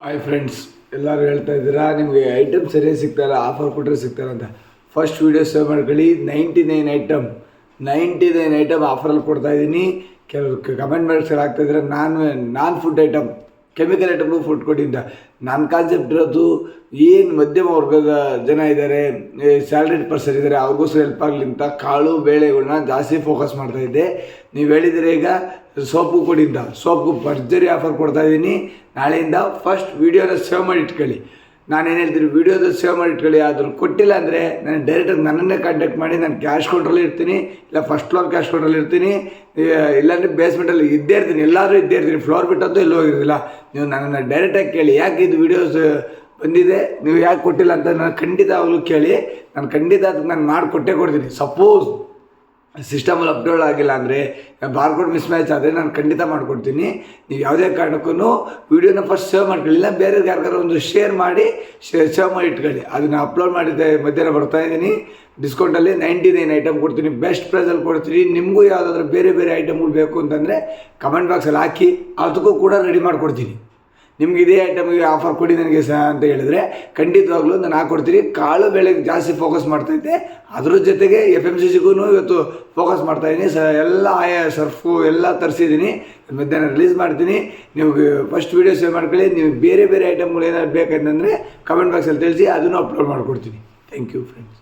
Hi friends, ಎಲ್ಲರೂ ಹೇಳ್ತಾ ಇದ್ದೀರಾ ನಿಮಗೆ ಐಟಮ್ ಸರಿಯಾಗಿ ಸಿಗ್ತಾಯಿಲ್ಲ, ಆಫರ್ ಕೊಟ್ಟರೆ ಸಿಗ್ತಾಯಿಲ್ಲ ಅಂತ. ಫಸ್ಟ್ ವೀಡಿಯೋ ಸೇವ್ ಮಾಡ್ಕೊಳ್ಳಿ. 99 ಐಟಮ್ ಆಫರಲ್ಲಿ ಕೊಡ್ತಾಯಿದ್ದೀನಿ. ಕೆಲವರು ಕಮೆಂಟ್ ಬಾಕ್ಸಲ್ಲಿ ಆಗ್ತಾಯಿದ್ರೆ ನಾನ್ ಫುಡ್ ಐಟಮ್, ಕೆಮಿಕಲ್ ಐಟಮ್ಗೂ ಫುಡ್ ಕೊಟ್ಟಿದ್ದ. ನನ್ನ ಕಾನ್ಸೆಪ್ಟ್ ಇರೋದು ಏನು ಮಧ್ಯಮ ವರ್ಗದ ಜನ ಇದ್ದಾರೆ, ಸ್ಯಾಲ್ರಿಡ್ ಪರ್ಸನ್ ಇದ್ದಾರೆ, ಅವ್ರಿಗೋಸ್ಕರ ಹೆಲ್ಪ್ ಆಗಲಿ ಅಂತ ಕಾಳು ಬೇಳೆಗಳನ್ನ ಜಾಸ್ತಿ ಫೋಕಸ್ ಮಾಡ್ತಾಯಿದ್ದೆ. ನೀವು ಹೇಳಿದರೆ ಈಗ ಸೋಪು ಕೊಟ್ಟಿದ್ದ, ಸೋಪ್ಗೂ ಭರ್ಜರಿ ಆಫರ್ ಕೊಡ್ತಾಯಿದ್ದೀನಿ. ನಾಳೆಯಿಂದ ಫಸ್ಟ್ ವೀಡಿಯೋನ ಸೇವ್ ಮಾಡಿ ಇಟ್ಕೊಳ್ಳಿ. ನಾನೇನು ಹೇಳ್ತೀನಿ, ವೀಡಿಯೋದ ಸೇವ್ ಮಾಡಿ ಇಟ್ಕೊಳ್ಳಿ. ಆದರೂ ಕೊಟ್ಟಿಲ್ಲ ಅಂದರೆ ನಾನು ಡೈರೆಕ್ಟಾಗಿ ನನ್ನನ್ನೇ ಕಾಂಟ್ಯಾಕ್ಟ್ ಮಾಡಿ. ನಾನು ಕ್ಯಾಶ್ ಕೌಂಟ್ರಲ್ಲಿ ಇರ್ತೀನಿ, ಇಲ್ಲ ಫಸ್ಟ್ ಫ್ಲೋರ್ ಕ್ಯಾಶ್ ಕೌಂಟ್ರಲ್ಲಿ ಇರ್ತೀನಿ, ಇಲ್ಲಾಂದರೆ ಬೇಸ್ಮೆಂಟಲ್ಲಿ ಇದ್ದೇ ಇರ್ತೀನಿ, ಎಲ್ಲಾದರೂ ಇದ್ದೇ ಇರ್ತೀನಿ. ಫ್ಲೋರ್ ಬಿಟ್ಟಂತೂ ಎಲ್ಲೂ ಹೋಗಿರೋದಿಲ್ಲ. ನೀವು ನನ್ನನ್ನು ಡೈರೆಕ್ಟಾಗಿ ಕೇಳಿ, ಯಾಕೆ ಇದು ವೀಡಿಯೋಸ್ ಬಂದಿದೆ, ನೀವು ಯಾಕೆ ಕೊಟ್ಟಿಲ್ಲ ಅಂತ ನಾನು ಖಂಡಿತವಾಗ್ಲೂ ಕೇಳಿ. ನಾನು ಖಂಡಿತ ಅದಕ್ಕೆ ನಾನು ಮಾಡಿಕೊಟ್ಟೇ ಕೊಡ್ತೀನಿ. ಸಪೋಸ್ ಸಿಸ್ಟಮಲ್ಲಿ ಅಪ್ಡೇಟ್ ಆಗಿಲ್ಲ ಅಂದರೆ, ಬಾರ್ಕೋಡ್ ಮಿಸ್ ಮ್ಯಾಚ್ ಆದರೆ ನಾನು ಖಂಡಿತ ಮಾಡಿಕೊಡ್ತೀನಿ. ನೀವು ಯಾವುದೇ ಕಾರಣಕ್ಕೂ ವೀಡಿಯೋನ ಫಸ್ಟ್ ಸೇವ್ ಮಾಡ್ಕೊಳ್ಳಿ, ಇಲ್ಲ ಬೇರೆಯವ್ರಿಗೆ ಯಾರಿಗಾರು ಒಂದು ಶೇರ್ ಮಾಡಿ ಸೇವ್ ಮಾಡಿ ಇಟ್ಕೊಳ್ಳಿ. ಅದನ್ನು ಅಪ್ಲೋಡ್ ಮಾಡಿದ್ದೆ ಮಧ್ಯಾಹ್ನ ಬರ್ತಾಯಿದ್ದೀನಿ. ಡಿಸ್ಕೌಂಟಲ್ಲಿ 99 ಐಟಮ್ ಕೊಡ್ತೀನಿ, ಬೆಸ್ಟ್ ಪ್ರೈಸಲ್ಲಿ ಕೊಡ್ತೀನಿ. ನಿಮಗೂ ಯಾವುದಾದ್ರೂ ಬೇರೆ ಬೇರೆ ಐಟಮ್ಗಳು ಬೇಕು ಅಂತಂದರೆ ಕಮೆಂಟ್ ಬಾಕ್ಸಲ್ಲಿ ಹಾಕಿ, ಅದಕ್ಕೂ ಕೂಡ ರೆಡಿ ಮಾಡಿಕೊಡ್ತೀನಿ. ನಿಮ್ಗೆ ಇದೇ ಐಟಮ್ಗೆ ಆಫರ್ ಕೊಡಿ ನನಗೆ ಅಂತ ಹೇಳಿದ್ರೆ ಖಂಡಿತವಾಗ್ಲೂ ನಾನು ಹಾಕ್ಕೊಡ್ತೀನಿ. ಕಾಳು ಬೆಳೆಗೆ ಜಾಸ್ತಿ ಫೋಕಸ್ ಮಾಡ್ತಾಯಿದ್ದೆ, ಅದ್ರ ಜೊತೆಗೆ FMCGಗೂ ಇವತ್ತು ಫೋಕಸ್ ಮಾಡ್ತಾಯಿದ್ದೀನಿ. ಎಲ್ಲ ಸರ್ಫು ಎಲ್ಲ ತರಿಸಿದ್ದೀನಿ, ಮಧ್ಯಾಹ್ನ ರಿಲೀಸ್ ಮಾಡ್ತೀನಿ. ನೀವು ಫಸ್ಟ್ ವೀಡಿಯೋ ಸೇವ್ ಮಾಡ್ಕೊಳ್ಳಿ. ನೀವು ಬೇರೆ ಬೇರೆ ಐಟಮ್ಗಳು ಏನಾದ್ರು ಬೇಕಂತಂದರೆ ಕಮೆಂಟ್ ಬಾಕ್ಸಲ್ಲಿ ತಿಳಿಸಿ, ಅದನ್ನು ಅಪ್ಲೋಡ್ ಮಾಡಿಕೊಡ್ತೀನಿ. Thank you friends.